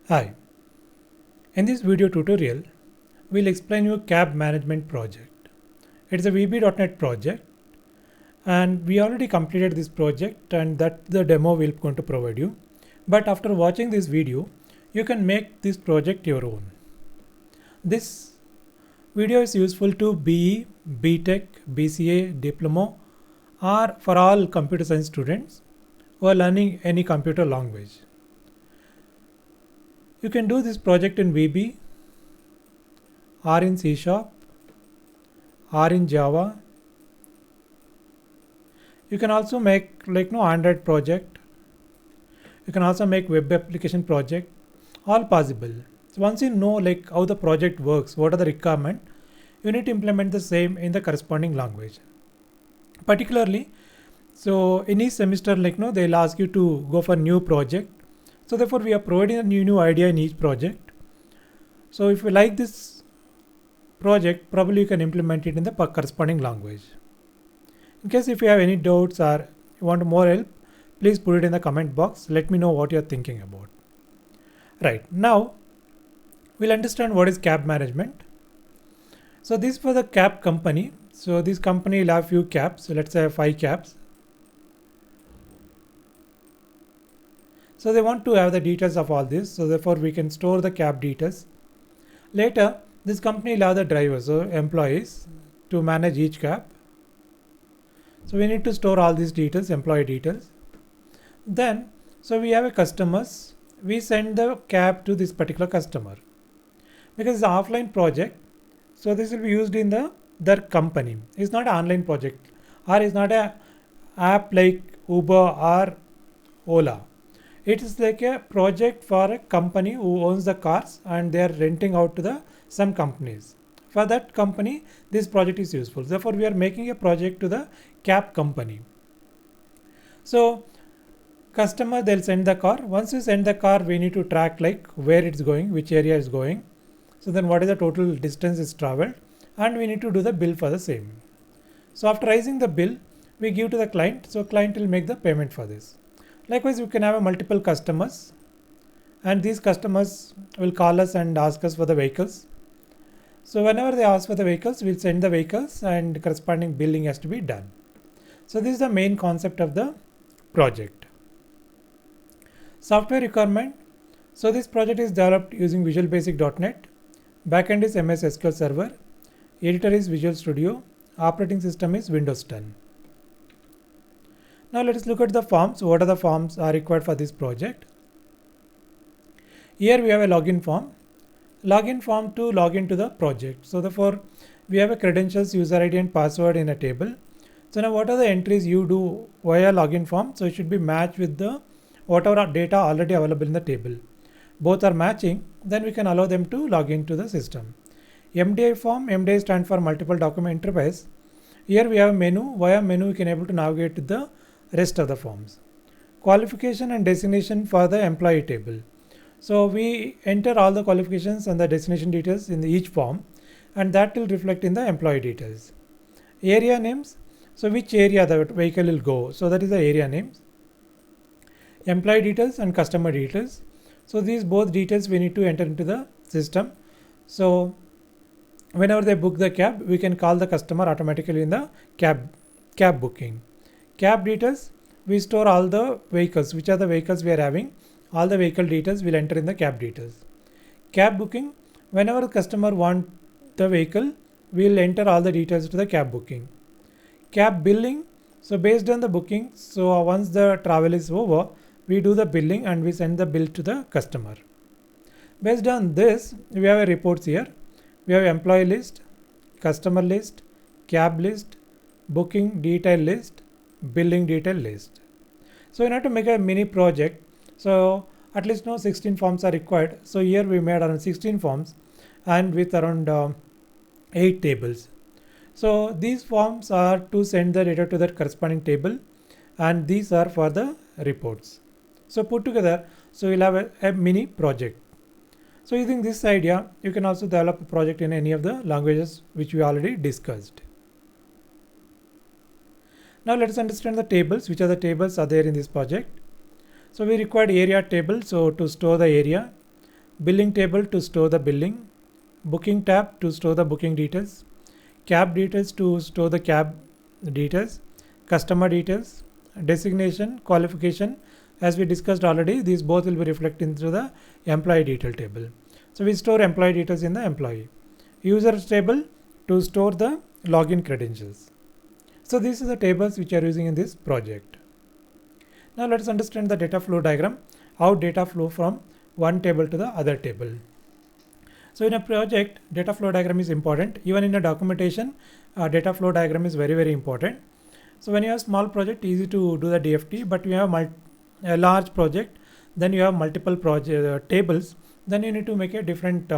Hi, in this video tutorial, we'll explain you CAB management project. It's a VB.NET project and we already completed this project and that's the demo we're going to provide you. But after watching this video, you can make this project your own. This video is useful to BE, BTech, BCA, Diploma or for all computer science students who are learning any computer language. You can do this project in VB or in C Sharp or in Java. You can also make Android project. You can also make web application project, all possible. So once you know how the project works, what are the requirement, you need to implement the same in the corresponding language. Particularly, so in each semester they'll ask you to go for new project. So therefore we are providing a new idea in each project. So if you like this project, probably you can implement it in the corresponding language. In case if you have any doubts or you want more help, please put it in the comment box. Let me know what you're thinking about. Right, now we'll understand what is CAB management. So this for the CAB company. So this company will have few cabs. So let's say 5 cabs. So they want to have the details of all this. So therefore we can store the cab details. Later, this company will have the drivers, so employees to manage each cab. So we need to store all these details, employee details. Then, so we have a customers. We send the cab to this particular customer. Because it's an offline project, so this will be used in their company. It's not an online project or it's not an app like Uber or Ola. It is like a project for a company who owns the cars and they are renting out to some companies. For that company, this project is useful. Therefore, we are making a project to the cab company. So customer, they'll send the car. Once you send the car, we need to track where it's going, which area is going. So then what is the total distance is traveled, and we need to do the bill for the same. So after raising the bill, we give to the client. So client will make the payment for this. Likewise, you can have a multiple customers and these customers will call us and ask us for the vehicles. So whenever they ask for the vehicles, we'll send the vehicles and corresponding billing has to be done. So this is the main concept of the project. Software requirement. So this project is developed using Visual Basic.NET. Backend is MS SQL Server. Editor is Visual Studio. Operating system is Windows 10. Now let us look at the forms. What are the forms are required for this project? Here we have a login form. Login form to log into the project. So therefore we have a credentials, user ID and password in a table. So now what are the entries you do via login form? So it should be matched with the whatever data already available in the table. Both are matching, then we can allow them to log into the system. MDI form, MDI stands for multiple document interface. Here we have a menu. Via menu we can able to navigate to the rest of the forms. Qualification and designation for the employee table. So we enter all the qualifications and the destination details in each form and that will reflect in the employee details. Area names. So which area the vehicle will go. So that is the area names. Employee details and customer details. So these both details we need to enter into the system. So whenever they book the cab, we can call the customer automatically in the cab booking. Cab details, we store all the vehicles, which are the vehicles we are having. All the vehicle details will enter in the cab details. Cab booking, whenever the customer want the vehicle, we will enter all the details to the cab booking. Cab billing, so based on the booking, so once the travel is over, we do the billing and we send the bill to the customer. Based on this, we have a reports here. We have employee list, customer list, cab list, booking detail list, billing detail list. So in order to make a mini project, so at least 16 forms are required. So here we made around 16 forms and with around 8 tables. So these forms are to send the data to that corresponding table and these are for the reports. So put together, so you'll have a mini project. So using this idea, you can also develop a project in any of the languages which we already discussed. Now let us understand the tables. Which are the tables are there in this project? So we required area table, so to store the area. billing table to store the billing, booking tab to store the booking details, cab details to store the cab details, customer details, designation, qualification. As we discussed already, these both will be reflected into the employee detail table. So we store employee details in the employee. Users table to store the login credentials. So these are the tables which are using in this project. Now let's understand the data flow diagram, how data flow from one table to the other table. So in a project, data flow diagram is important. Even in a documentation, data flow diagram is very, very important. So when you have small project, easy to do the DFT, but you have a large project, then you have multiple project tables, then you need to make a different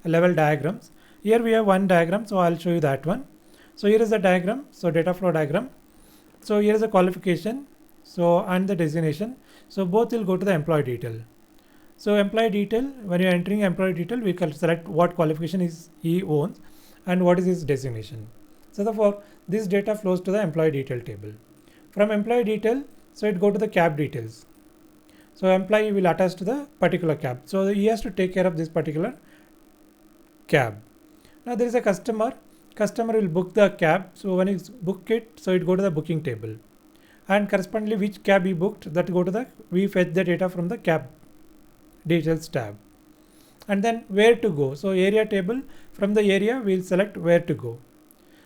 level diagrams. Here we have one diagram, so I'll show you that one. So here is the diagram, so data flow diagram. So here is the qualification, so and the designation. So both will go to the employee detail. So employee detail, when you are entering employee detail, we can select what qualification is he owns and what is his designation. So therefore, this data flows to the employee detail table. From employee detail, so it go to the cab details. So employee will attach to the particular cab. So he has to take care of this particular cab. Now there is a customer. Customer will book the cab. So when he book it, so it go to the booking table. And correspondingly, which cab he booked, that go to the, we fetch the data from the cab details tab. And then where to go. So area table, from the area we'll select where to go.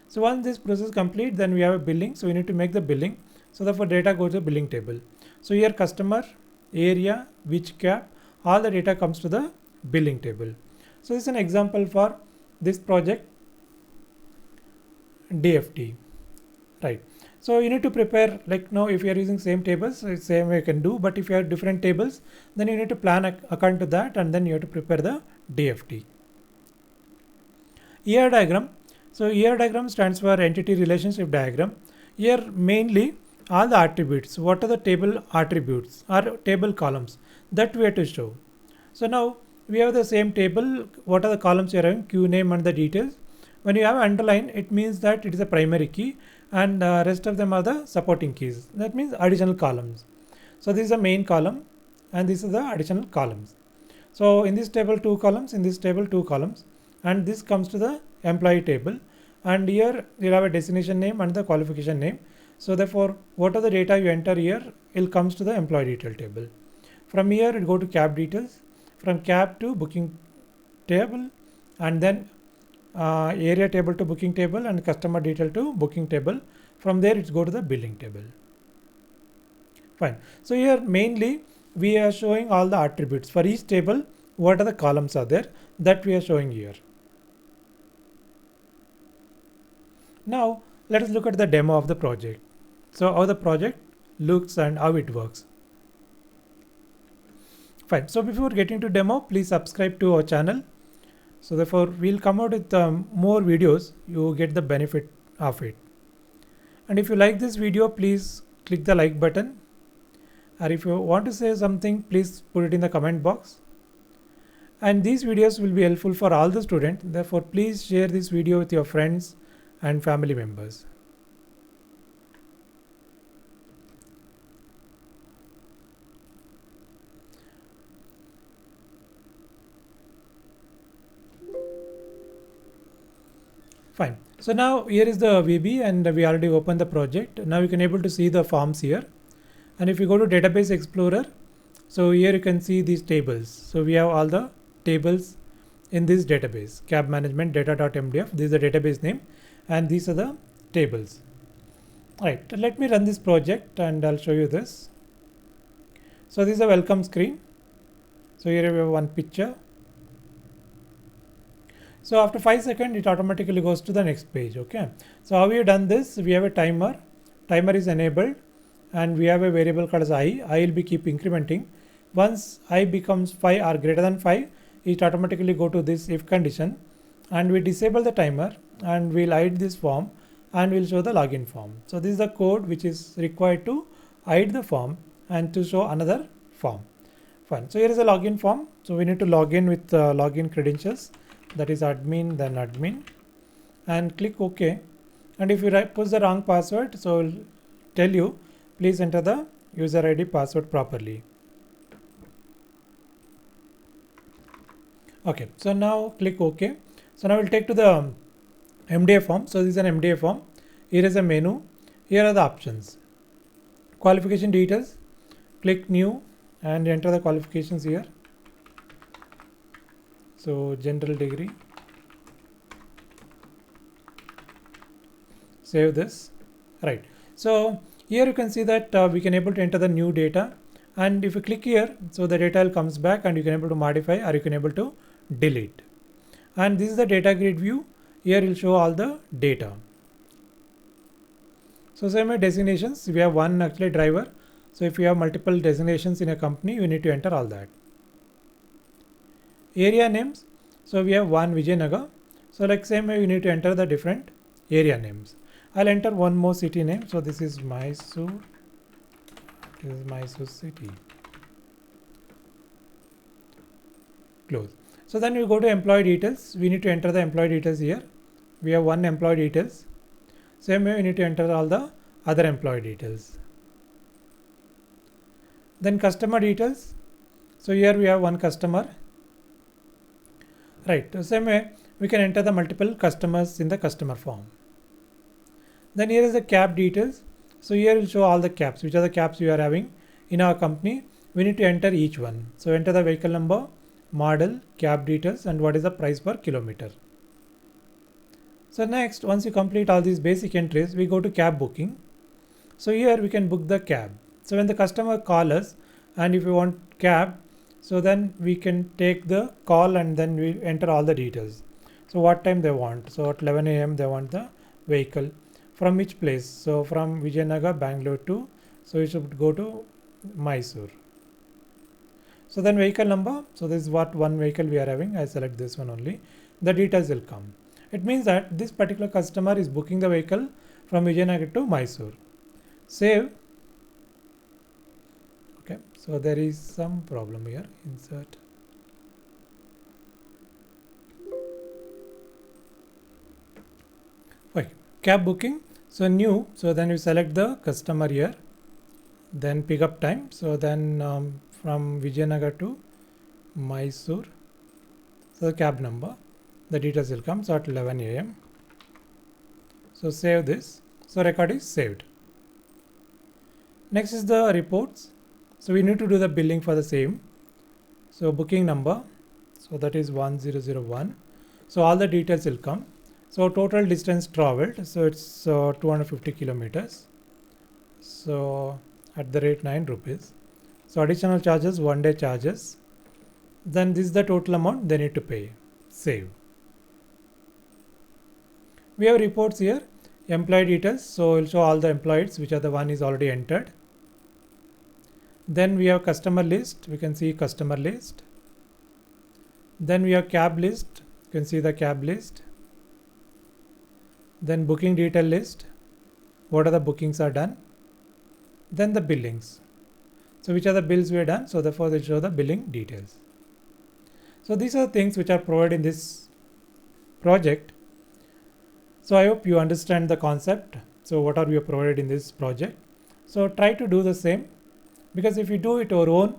So once this process complete, then we have a billing. So we need to make the billing. So therefore data goes to the billing table. So here customer, area, which cab, all the data comes to the billing table. So this is an example for this project DFT, right? So you need to prepare, like now if you are using same tables, same way you can do, but if you have different tables, then you need to plan according to that, and then you have to prepare the DFT. ER diagram. So ER diagram stands for entity relationship diagram. Here mainly all the attributes, what are the table attributes or table columns that we have to show. So now we have the same table, what are the columns you are having, Q name and the details. When you have underline, it means that it is a primary key, and rest of them are the supporting keys. That means additional columns. So this is the main column and this is the additional columns. So in this table 2 columns, in this table 2 columns, and this comes to the employee table, and here you have a destination name and the qualification name. So therefore what are the data you enter here, it comes to the employee detail table. From here it go to cab details, from cab to booking table, and then area table to booking table, and customer detail to booking table. From there it's go to the billing table. Fine. So here mainly we are showing all the attributes for each table. What are the columns are there, that we are showing here. Now let us look at the demo of the project. So how the project looks and how it works. Fine. So before getting to demo, please subscribe to our channel. So therefore we'll come out with more videos, you get the benefit of it. And if you like this video, please click the like button. Or if you want to say something, please put it in the comment box. And these videos will be helpful for all the students. Therefore, please share this video with your friends and family members. Fine. So now here is the VB, and we already opened the project. Now you can able to see the forms here. And if you go to Database Explorer, so here you can see these tables. So we have all the tables in this database, cab management data.mdf. This is the database name, and these are the tables. All right, let me run this project and I'll show you this. So this is a welcome screen. So here we have one picture. So after 5 seconds, it automatically goes to the next page. Okay. So how we have done this? We have a timer. Timer is enabled, and we have a variable called as I. I will be keep incrementing. Once I becomes 5 or greater than 5, it automatically go to this if condition, and we disable the timer, and we'll hide this form, and we'll show the login form. So this is the code which is required to hide the form and to show another form. Fine. So here is a login form. So we need to log in with login credentials. That is admin, then admin, and click OK. And if you push the wrong password, so it will tell you, please enter the user ID password properly. Okay, so now click OK. So now we'll take to the MDA form. So this is an MDA form. Here is a menu. Here are the options. Qualification details. Click new and enter the qualifications here. So general degree. Save this. Right. So here you can see that we can able to enter the new data, and if you click here, so the data comes back and you can able to modify or you can able to delete. And this is the data grid view. Here it will show all the data. So same way designations, we have one actually driver. So if you have multiple designations in a company, you need to enter all that. Area names. So we have one Vijayanagar. So like same way you need to enter the different area names. I'll enter one more city name. So this is Mysore. This is Mysore city. Close. So then we go to employee details. We need to enter the employee details here. We have one employee details. Same way we need to enter all the other employee details. Then customer details. So here we have one customer. Right. The same way we can enter the multiple customers in the customer form. Then here is the cab details. So here will show all the cabs, which are the cabs we are having in our company. We need to enter each one. So enter the vehicle number, model, cab details, and what is the price per kilometer. So next, once you complete all these basic entries, we go to cab booking. So here we can book the cab. So when the customer calls us, and if you want cab, so then we can take the call and then we enter all the details. So what time they want. So at 11 a.m. they want the vehicle. From which place? So from Vijayanagar, Bangalore to, so you should go to Mysore. So then vehicle number. So this is what one vehicle we are having. I select this one only. The details will come. It means that this particular customer is booking the vehicle from Vijayanagar to Mysore. Save. Okay. So there is some problem here. Insert. Okay. Cab booking. So new. So then you select the customer here. Then pick up time. So then from Vijayanagar to Mysore. So the cab number. The details will come. So at 11 a.m. So save this. So record is saved. Next is the reports. So we need to do the billing for the same. So booking number. So that is 1001. So all the details will come. So total distance traveled. So it's 250 kilometers. So at the rate 9 rupees. So additional charges, 1 day charges. Then this is the total amount they need to pay. Save. We have reports here. Employee details. So we'll show all the employees, which are the one is already entered. Then we have customer list. We can see customer list. Then we have cab list. You can see the cab list. Then booking detail list. What are the bookings are done. Then the billings. So which are the bills we have done. So therefore they show the billing details. So these are things which are provided in this project. So I hope you understand the concept. So what are we provided in this project? So try to do the same, because if you do it your own,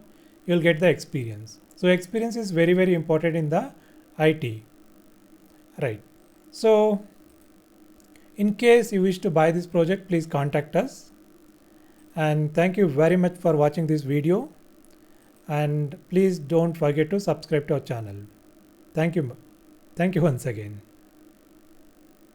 you'll get the experience. So experience is very, very important in the IT. Right. So in case you wish to buy this project, please contact us. And thank you very much for watching this video. And please don't forget to subscribe to our channel. Thank you. Thank you once again.